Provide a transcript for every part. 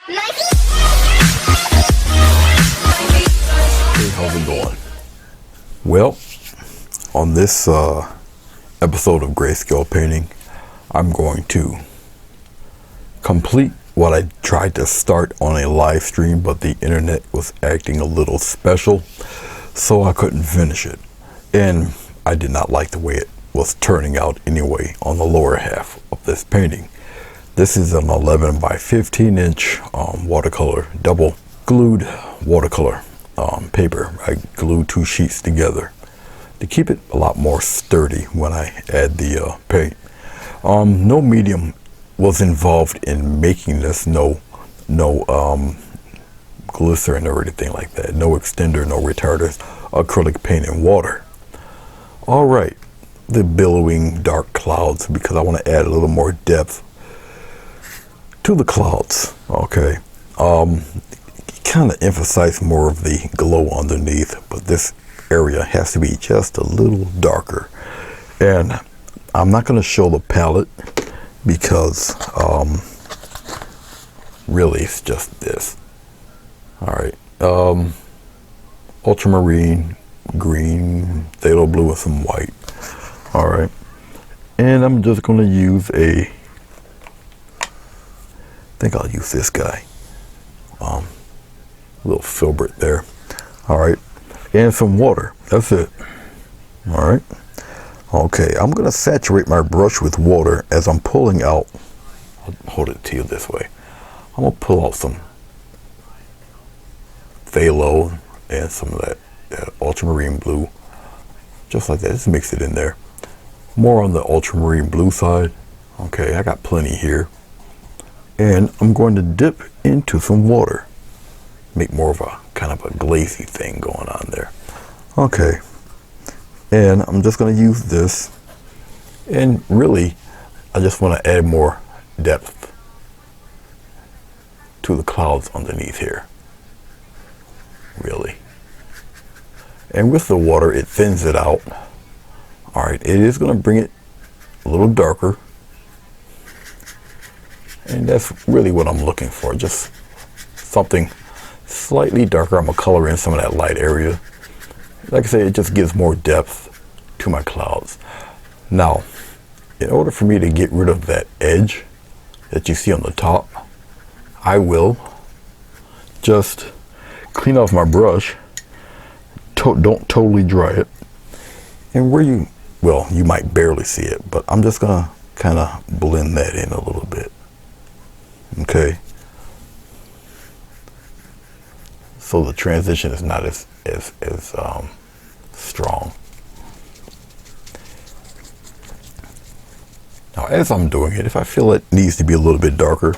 Hey, how's it going? Well, on this episode of Grayscale Painting, I'm going to complete what I tried to start on a live stream, but the internet was acting a little special, so I couldn't finish it. And I did not like the way it was turning out anyway on the lower half of this painting. This is an 11 by 15 inch watercolor, double glued watercolor paper. I glued 2 sheets together to keep it a lot more sturdy when I add the paint. No medium was involved in making this, no glycerin or anything like that, no extender, no retarders, acrylic paint and water. All right, the billowing dark clouds, because I want to add a little more depth to the clouds. Okay, kind of emphasize more of the glow underneath, but this area has to be just a little darker. And I'm not going to show the palette because really it's just this. All right, ultramarine, green, phthalo blue, and some white. All right, and I'm just going to use I think I'll use this guy, little filbert there. All right, and some water. That's it. All right. Okay, I'm gonna saturate my brush with water as I'm pulling out. I'll hold it to you this way. I'm gonna pull out some phthalo and some of that ultramarine blue, just like that. Just mix it in there. More on the ultramarine blue side. Okay, I got plenty here. And I'm going to dip into some water. Make more of a kind of a glazy thing going on there. Okay. And I'm just going to use this. And really, I just want to add more depth to the clouds underneath here. Really. And with the water, it thins it out. All right, it is going to bring it a little darker. And that's really what I'm looking for. Just something slightly darker. I'm going to color in some of that light area. Like I say, it just gives more depth to my clouds. Now, in order for me to get rid of that edge that you see on the top, I will just clean off my brush. Don't totally dry it. And where you might barely see it, but I'm just going to kind of blend that in a little bit. Okay. So the transition is not as strong. Now, as I'm doing it, if I feel it needs to be a little bit darker,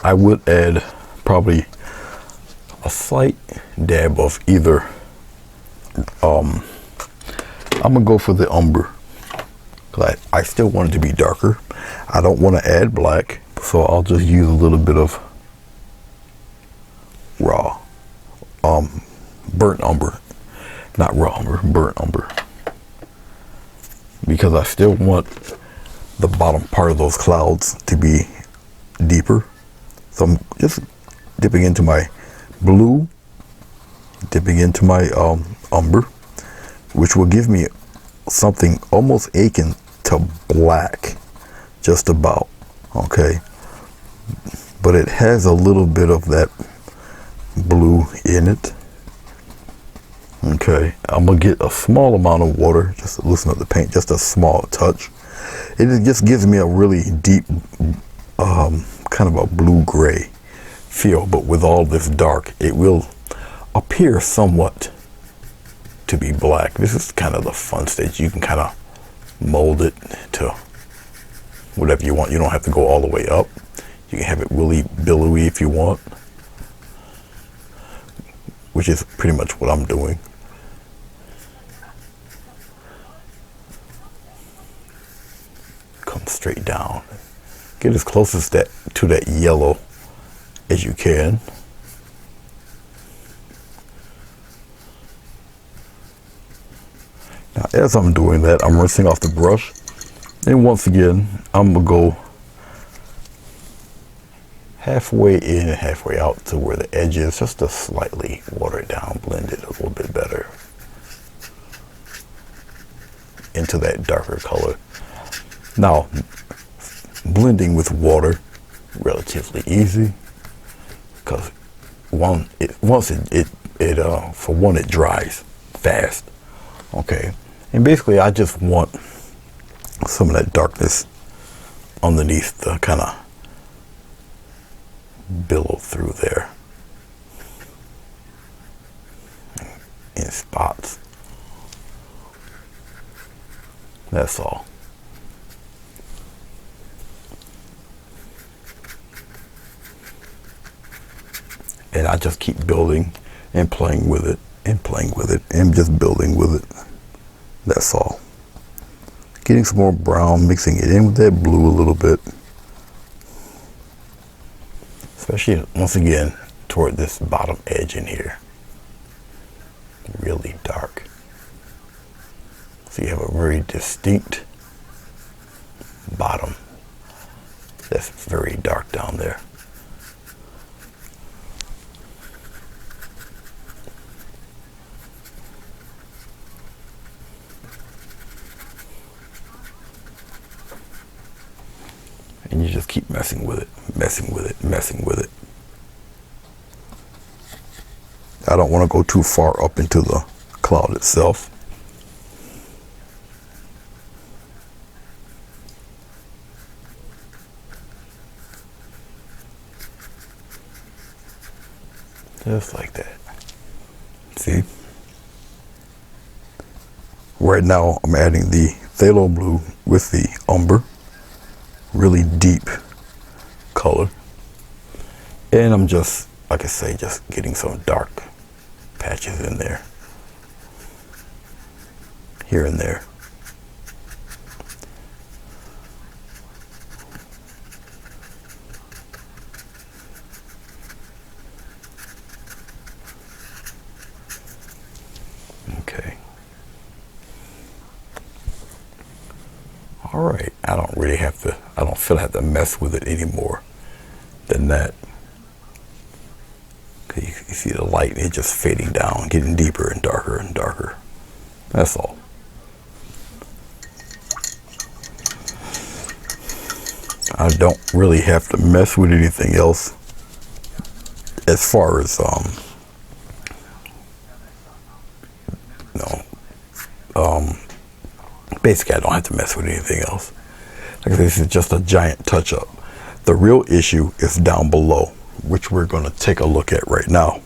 I would add probably a slight dab of either. I'm gonna go for the umber, because I still want it to be darker. I don't want to add black, so I'll just use a little bit of raw, burnt umber. Not raw umber, burnt umber. Because I still want the bottom part of those clouds to be deeper. So I'm just dipping into my blue, dipping into my umber, which will give me something almost akin to black, just about. Okay. But it has a little bit of that blue in it. Okay, I'm gonna get a small amount of water just to loosen up the paint, just a small touch. It just gives me a really deep, kind of a blue-gray feel, but with all this dark, it will appear somewhat to be black. This is kind of the fun stage. You can kind of mold it to whatever you want. You don't have to go all the way up. You can have it really billowy if you want, which is pretty much what I'm doing. Come straight down. Get as close as to that yellow as you can. Now, as I'm doing that, I'm rinsing off the brush. And once again, I'm gonna go halfway in and halfway out to where the edge is, just to slightly water it down, blend it a little bit better into that darker color. Now, blending with water, relatively easy, because for one, it dries fast. Okay, and basically I just want some of that darkness underneath to kind of billow through there in spots. That's all. And I just keep building and playing with it and playing with it and just building with it. That's all. Getting some more brown, mixing it in with that blue a little bit. Especially, once again, toward this bottom edge in here. Really dark. So you have a very distinct bottom that's very dark down there. And you just keep messing with it, messing with it, messing with it. I don't want to go too far up into the cloud itself. Just like that. See? Right now I'm adding the phthalo blue with the umber. Really deep color. And I'm just, like I say, just getting some dark patches in there. Here and there. Okay. All right. I don't feel I have to mess with it anymore than that. You see the light, it's just fading down, getting deeper and darker and darker. That's all. I don't really have to mess with anything else as far as basically I don't have to mess with anything else. Like this is just a giant touch-up. The real issue is down below, which we're going to take a look at right now.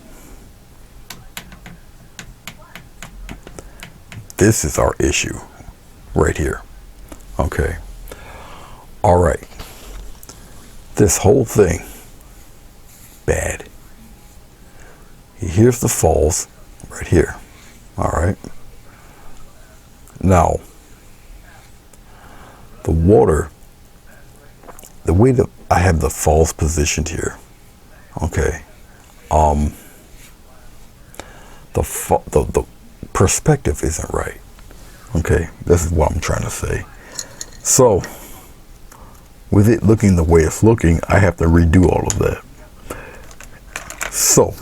This is our issue right here. Okay. All right. This whole thing, bad. Here's the falls right here. All right. Now, the water, the way that I have the falls positioned here, okay, the perspective isn't right. Okay, this is what I'm trying to say. So, with it looking the way it's looking, I have to redo all of that. So,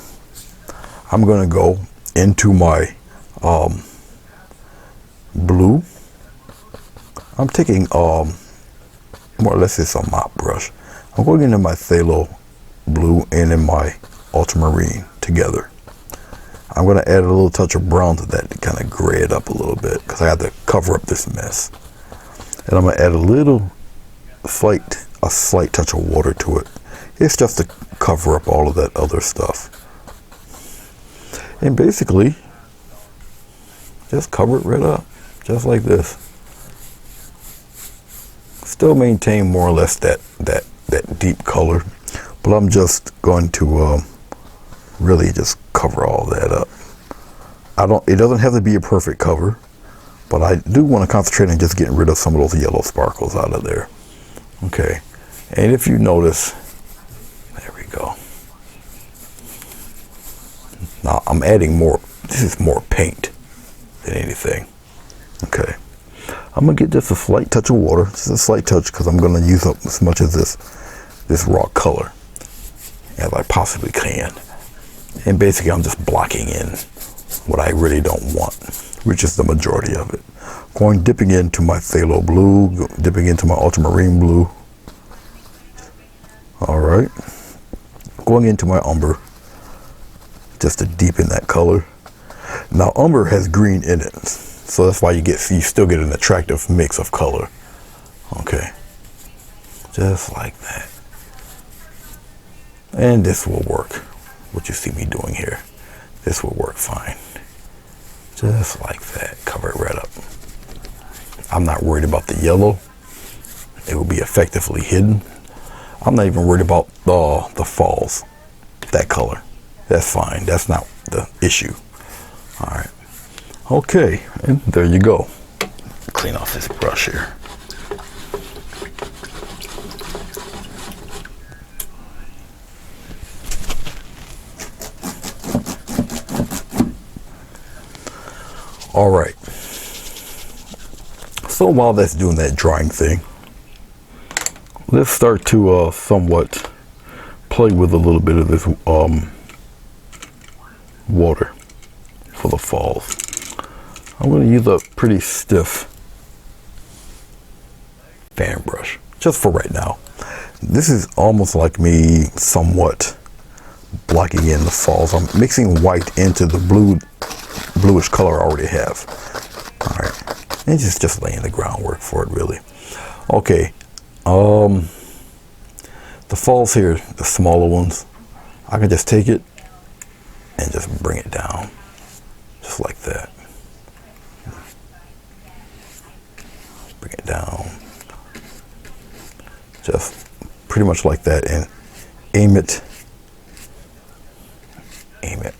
I'm going to go into my blue. I'm taking more or less it's a mop brush. I'm going into my phthalo blue and in my ultramarine together. I'm going to add a little touch of brown to that to kind of gray it up a little bit because I have to cover up this mess. And I'm going to add a slight touch of water to it. It's just to cover up all of that other stuff. And basically, just cover it right up, just like this. Still maintain more or less that deep color, but I'm just going to really just cover all that up. It doesn't have to be a perfect cover, but I do want to concentrate on just getting rid of some of those yellow sparkles out of there. Okay, and if you notice, there we go. Now I'm adding more. This is more paint than anything. Okay. I'm going to get just a slight touch of water, just a slight touch, because I'm going to use up as much of this raw color. as I possibly can. And basically I'm just blocking in what I really don't want, which is the majority of it. Dipping into my phthalo blue, dipping into my ultramarine blue. All right. Going into my umber, just to deepen that color. Now umber has green in it, so that's why you still get an attractive mix of color. Okay, just like that. And this will work. What you see me doing here, this will work fine. Just like that, cover it right up. I'm not worried about the yellow. It will be effectively hidden. I'm not even worried about the falls, that color. That's fine, that's not the issue. All right, okay, and there you go. Clean off this brush here. All right, so while that's doing that drying thing, let's start to somewhat play with a little bit of this water for the falls. I'm going to use a pretty stiff fan brush just for right now. This is almost like me somewhat blocking in the falls. I'm mixing white into the bluish color I already have. All right, and just laying the groundwork for it, really. Okay, the falls here, the smaller ones, I can just take it and just bring it down, just like that. Bring it down, just pretty much like that, and aim it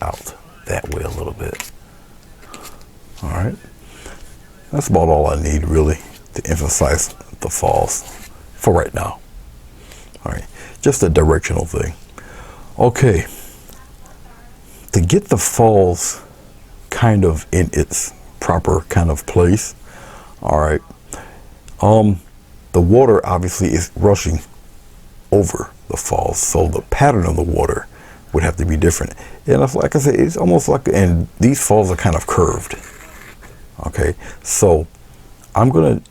out that way a little bit. All right, that's about all I need really to emphasize the falls for right now. All right, just a directional thing. Okay, to get the falls kind of in its proper kind of place, all right, the water obviously is rushing over the falls, so the pattern of the water would have to be different. And like I said, it's almost like, and these falls are kind of curved. Okay, so I'm gonna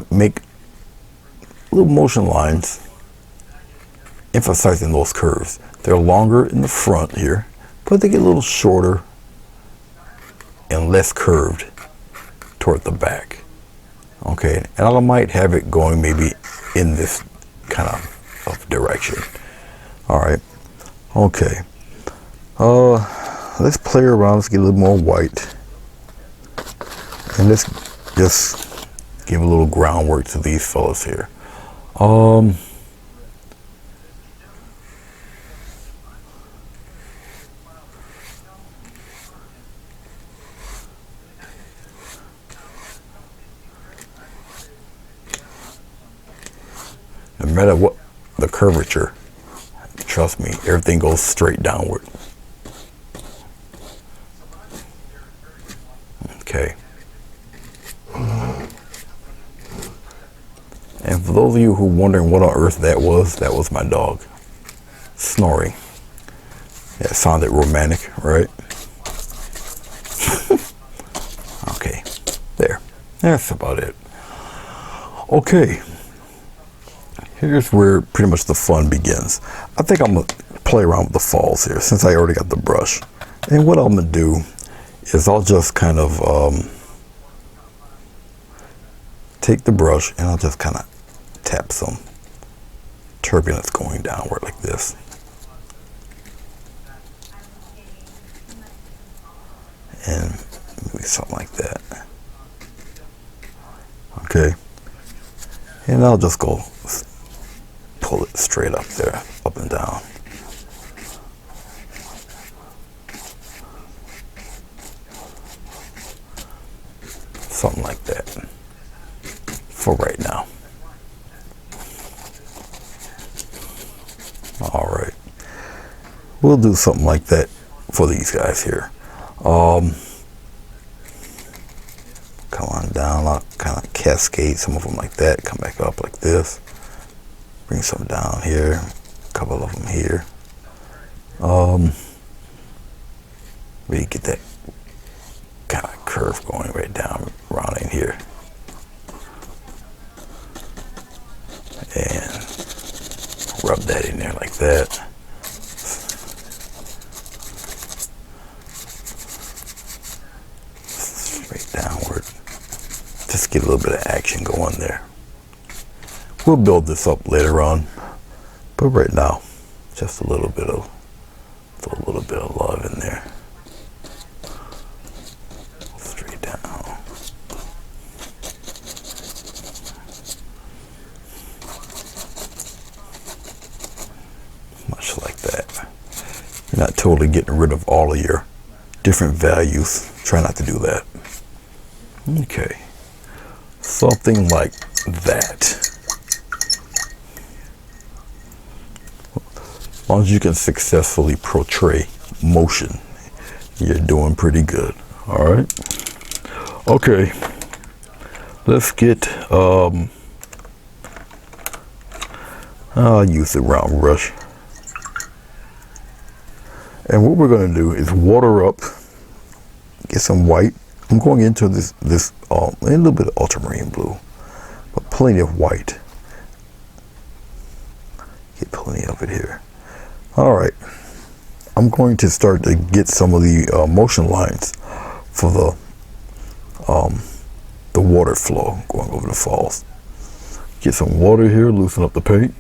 make little motion lines emphasizing those curves. They're longer in the front here, but they get a little shorter and less curved toward the back. Okay, and I might have it going maybe in this kind of direction. All right, okay, let's play around. Let's get a little more white, and let's just give a little groundwork to these fellas here. No matter what the curvature, trust me, everything goes straight downward. Okay. And for those of you who are wondering what on earth that was my dog snoring. It sounded romantic, right? Okay, there. That's about it. Okay. Here's where pretty much the fun begins. I think I'm gonna play around with the falls here since I already got the brush. And what I'm gonna do is I'll just kind of take the brush and I'll just kind of tap some turbulence going downward like this. And maybe something like that. Okay. And I'll just go pull it straight up there, up and down. Something like that for right now. All right, we'll do something like that for these guys here. Come on down, I'll kind of cascade some of them like that, come back up like this, bring some down here, couple of them here. We get that kind of curve going right down around in here. And rub that in there like that. Straight downward. Just get a little bit of action going there. We'll build this up later on, but right now, just a little bit of love in there. Straight down. Much like that. You're not totally getting rid of all of your different values. Try not to do that. Okay. Something like that. As long as you can successfully portray motion, you're doing pretty good. All right. Okay. Let's get, I'll use the round brush. And what we're going to do is water up, get some white. I'm going into this a little bit of ultramarine blue, but plenty of white. Get plenty of it here. All right, I'm going to start to get some of the motion lines for the water flow going over the falls. Get some water here, loosen up the paint.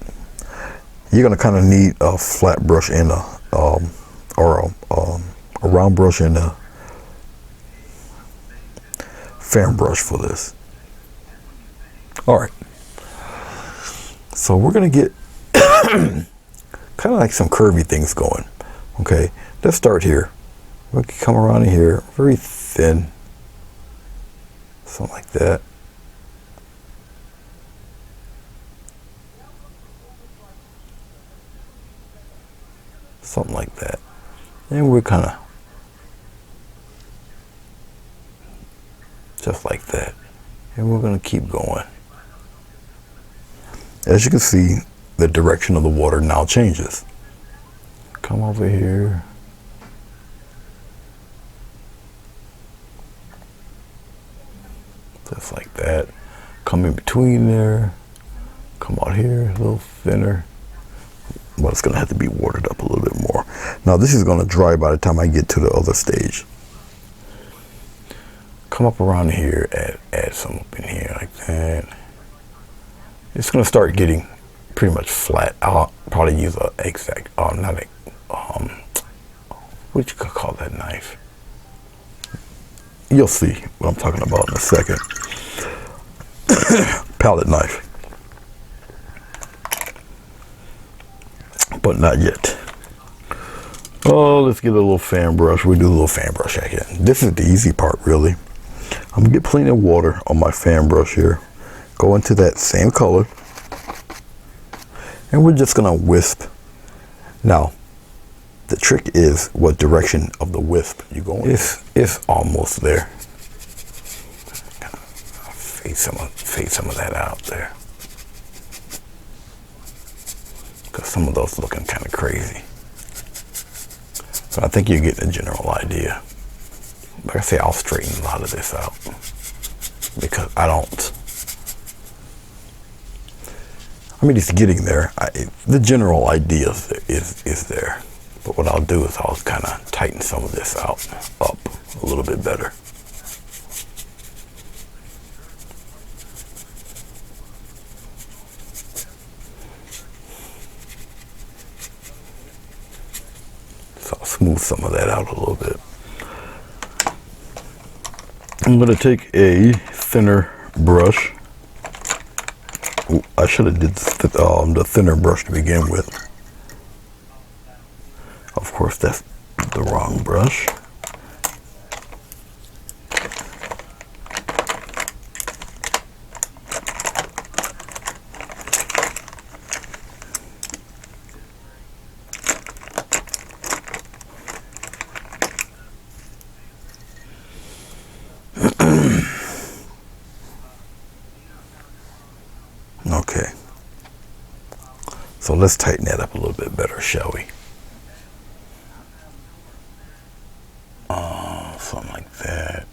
You're gonna kind of need a flat brush and a round brush and a fan brush for this. All right, so we're gonna get kind of like some curvy things going. Okay, let's start here. We can come around in here, very thin, something like that. Something like that. And we're kind of just like that. And we're going to keep going. As you can see, the direction of the water now changes. Come over here. Just like that. Come in between there. Come out here, a little thinner. But it's going to have to be watered up a little bit more. Now this is going to dry by the time I get to the other stage. Come up around here, add some up in here like that. It's going to start getting pretty much flat. I'll probably use a exact, not a, what you could call that knife. You'll see what I'm talking about in a second. Palette knife. But not yet. Oh, let's get a little fan brush. We'll do a little fan brush again. This is the easy part, really. I'm gonna get plenty of water on my fan brush here. Go into that same color. And we're just gonna wisp. Now, the trick is what direction of the wisp you go in. It's almost there. Fade some of that out there. Because some of those looking kind of crazy. But I think you're getting a general idea. Like I say, I'll straighten a lot of this out. Because it's getting there. The general idea is there. But what I'll do is I'll kind of tighten some of this out up a little bit better. So I'll smooth some of that out a little bit. I'm going to take a thinner brush. Ooh, I should have did the thinner brush to begin with. Of course, that's the wrong brush. So let's tighten that up a little bit better, shall we? Something like that.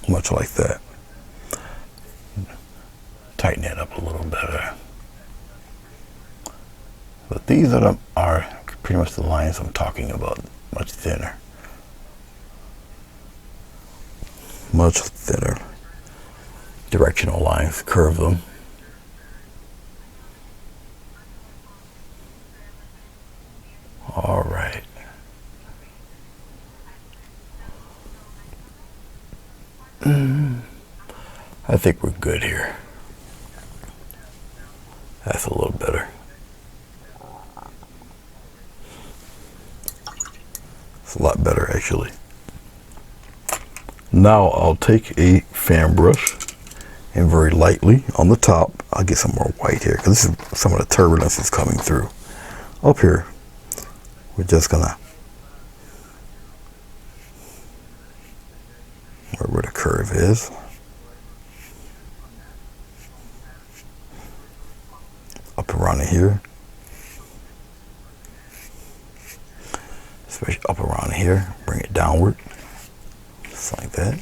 Much like that. Tighten that up a little better. But these are pretty much the lines I'm talking about, much thinner. Much thinner. Directional lines, curve them. All right. I think we're good here. That's a little better. It's a lot better, actually. Now I'll take a fan brush and very lightly on the top, I'll get some more white here because this is some of the turbulence is coming through. Up here, we're just gonna, where the curve is. Up around here. Especially up around here, bring it downward, just like that.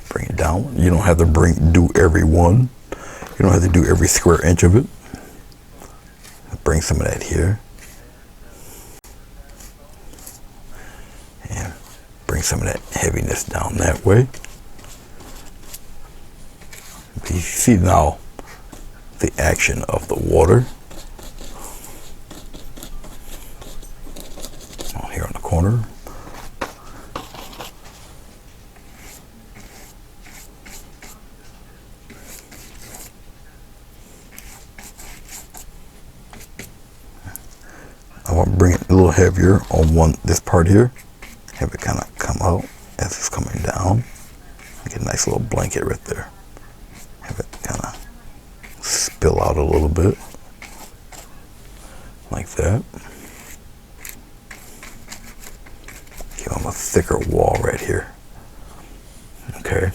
Bring it down. You don't have to do every one. You don't have to do every square inch of it. Bring some of that here. And bring some of that heaviness down that way. But you see now the action of the water. Here on the corner. I want to bring it a little heavier on this part here. Have it kind of come out as it's coming down. Make a nice little blanket right there. Have it kind of spill out a little bit. Like that. Give them a thicker wall right here. Okay.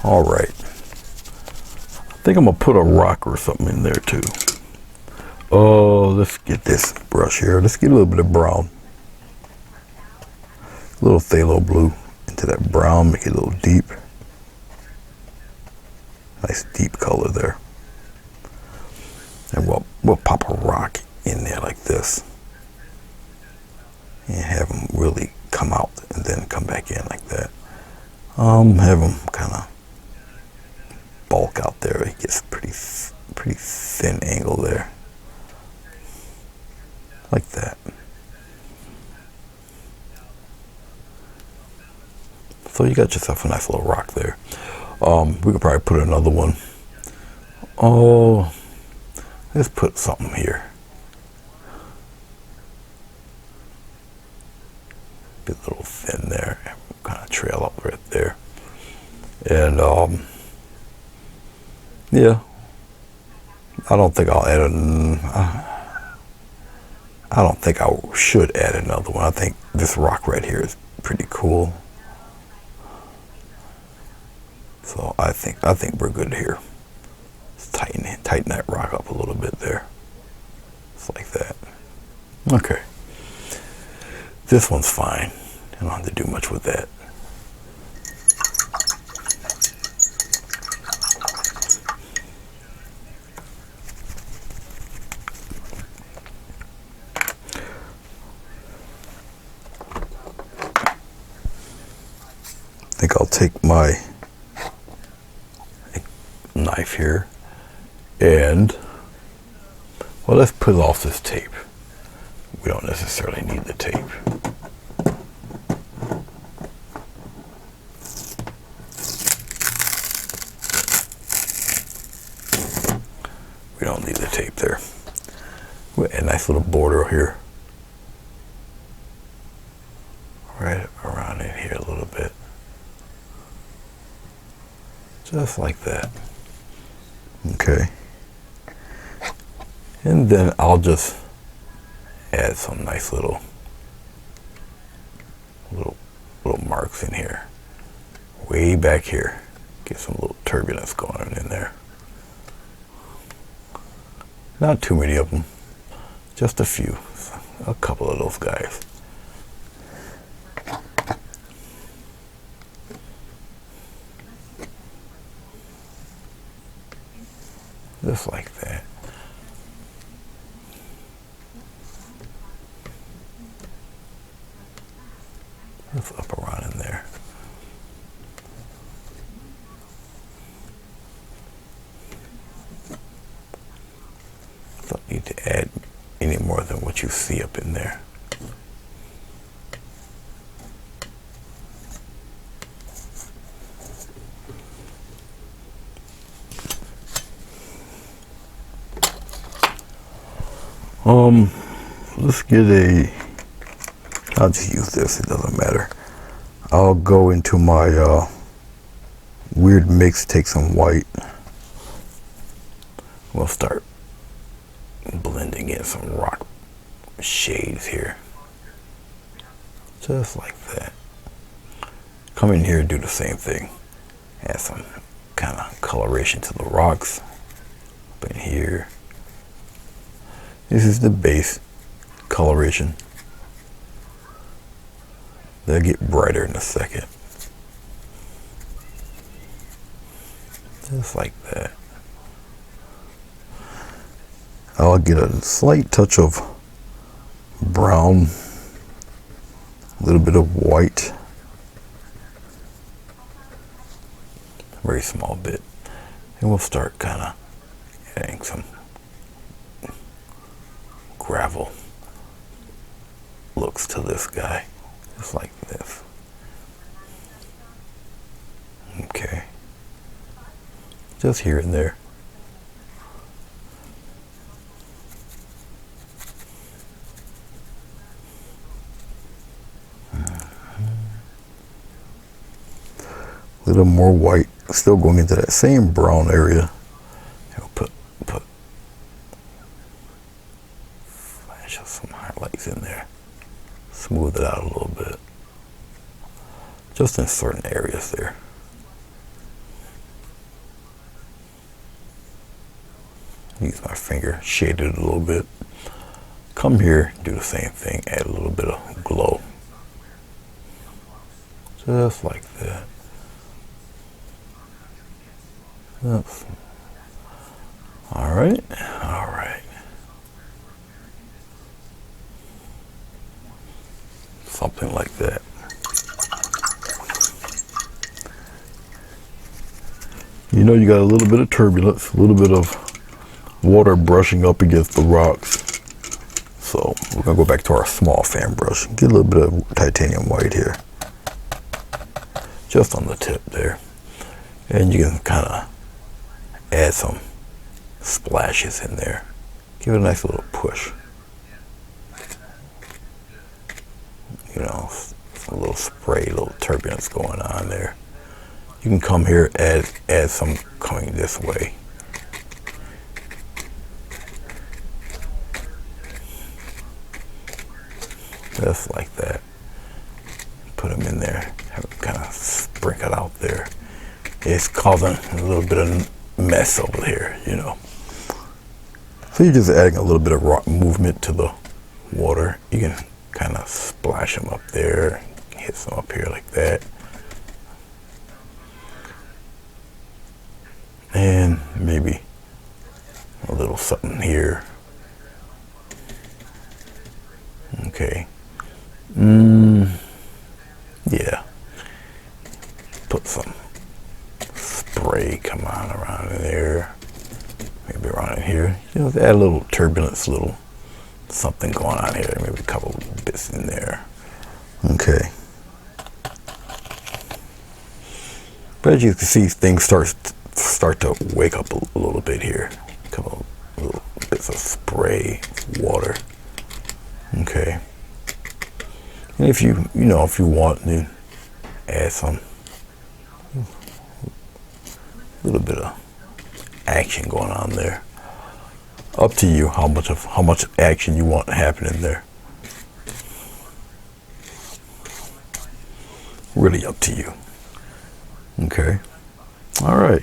All right. I think I'm gonna put a rock or something in there too. Oh, let's get this brush here. Let's get a little bit of brown. A little phthalo blue into that brown, make it a little deep. Nice deep color there. And we'll pop a rock in there like this. And have them really come out and then come back in like that. Have them kind of bulk out there. It gets pretty thin angle there. Like that. So you got yourself a nice little rock there. We could probably put another one. Oh, let's put something here. Get a little thin there. Kind of trail up right there. And yeah, I don't think I'll add I don't think I should add another one. I think this rock right here is pretty cool. So I think we're good here. Let's tighten that rock up a little bit there. Just like that. Okay. This one's fine. I don't have to do much with that. I think I'll take my knife here and, well, let's put off this tape. We don't necessarily need the tape. We don't need the tape there. A nice little border here. right around in here a little bit. Just like that. Okay. And then I'll just add some nice little marks in here. Way back here. Get some little turbulence going on in there. Not too many of them. Just a few. A couple of those guys. Just like that. Just up around in there. Don't need to add any more than what you see up in there. Let's get I'll just use this, it doesn't matter. I'll go into my weird mix, take some white. We'll start blending in some rock shades here. Just like that. Come in here and do the same thing. Add some kind of coloration to the rocks. Up in here. This is the base coloration. They'll get brighter in a second. Just like that. I'll get a slight touch of brown, a little bit of white, very small bit, and we'll start kind of adding some gravel looks to this guy, just like this. Okay, just here and there. A little more white, still going into that same brown area. We'll put flash some highlights in there, smooth it out a little bit, just in certain areas there. Use my finger, shade it a little bit. Come here, do the same thing, add a little bit of glow, just like that. Oops. All right. Something like that. You know, you got a little bit of turbulence, a little bit of water brushing up against the rocks. So we're gonna go back to our small fan brush. Get a little bit of titanium white here, just on the tip there, and you can kind of add some splashes in there. Give it a nice little push. You know, a little spray, a little turbulence going on there. You can come here, add some coming this way. Just like that. Put them in there, have them kind of sprinkle out there. It's causing a little bit of mess over here, you know. So you're just adding a little bit of rock movement to the water. You can kind of splash them up there, hit some up here like that. And maybe a little something here. Okay. Yeah. Put some spray, come on, around in there. Maybe around in here. You know, add a little turbulence, little something going on here. Maybe a couple bits in there. Okay. But as you can see, things start to wake up a little bit here. A couple little bits of spray, water. Okay. And if you know, if you want to add some little bit of action going on there. Up to you how much action you want happening there. Really up to you. Okay. All right.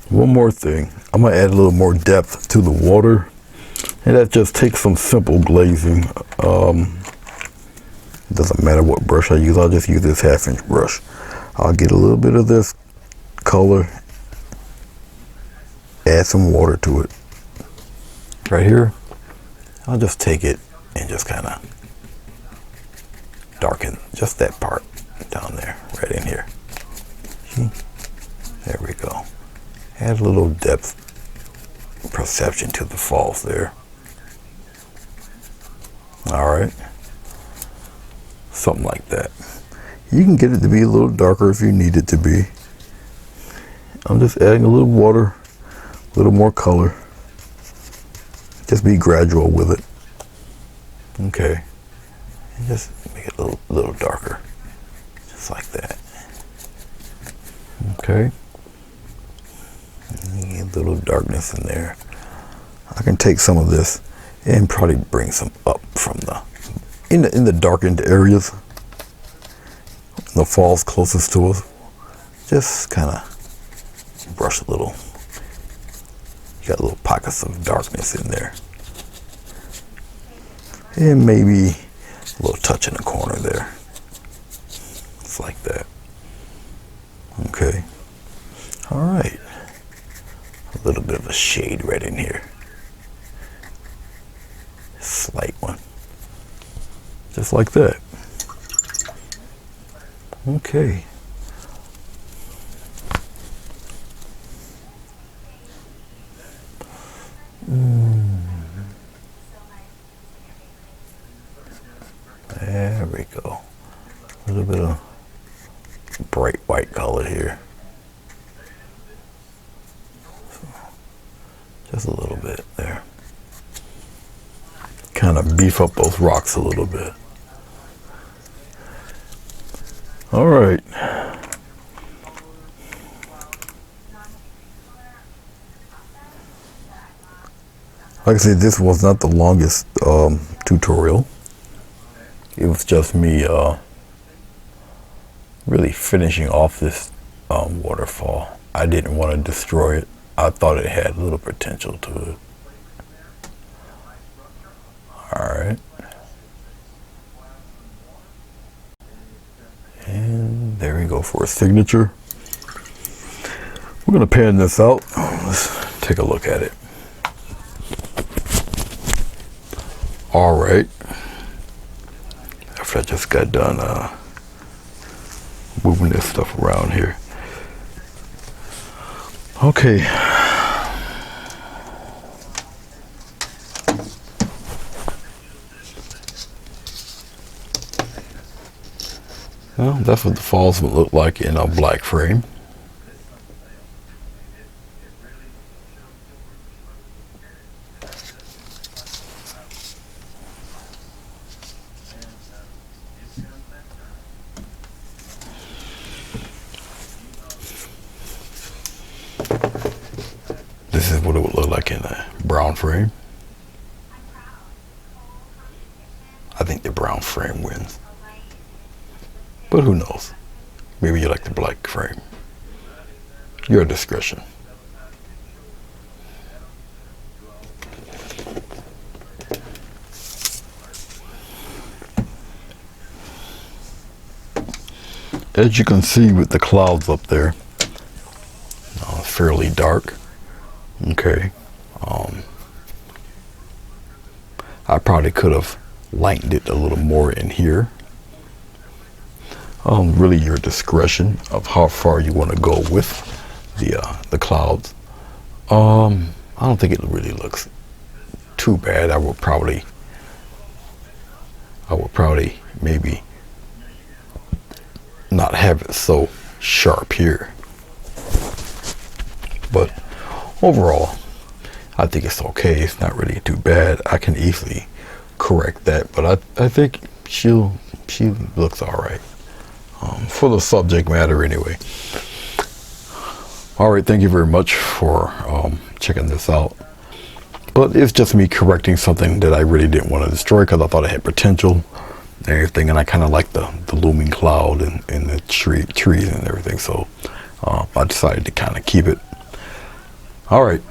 One more thing. I'm gonna add a little more depth to the water, and that just takes some simple glazing. Doesn't matter what brush I use. I'll just use this 1/2 inch brush. I'll get a little bit of this color, add some water to it. Right here, I'll just take it and just kind of darken just that part down there, right in here. See? There we go. Add a little depth perception to the falls there. All right. Something like that. You can get it to be a little darker if you need it to be. I'm just adding a little water, a little more color. Just be gradual with it. Okay. And just make it a little darker. Just like that. Okay. And get a little darkness in there. I can take some of this and probably bring some up from the in the darkened areas, the falls closest to us. Just kind of brush a little. You got little pockets of darkness in there, and maybe a little touch in the corner there. It's like that. Okay. All right. A little bit of a shade right in here. Slight one. Just like that. Okay. There we go. A little bit of bright white color here. Just a little bit there. Kind of beef up those rocks a little bit. All right. Like I said, this was not the longest tutorial. It was just me really finishing off this waterfall. I didn't want to destroy it. I thought it had a little potential to it. All right. And there we go for a signature. We're going to pan this out. Let's take a look at it. All right. After I just got done moving this stuff around here. Okay. Well, that's what the falls would look like in a black frame. This is what it would look like in a brown frame. I think the brown frame wins. But who knows? Maybe you like the black frame. Your discretion. As you can see with the clouds up there, fairly dark. Okay. I probably could have lightened it a little more in here. Really your discretion of how far you want to go with the clouds. I don't think it really looks too bad. I would probably maybe not have it so sharp here. But overall, I think it's okay. It's not really too bad. I can easily correct that, but I think she looks all right for the subject matter anyway. All right, thank you very much for checking this out. But it's just me correcting something that I really didn't want to destroy because I thought it had potential and everything, and I kind of like the looming cloud and the trees and everything, so I decided to kind of keep it. All right.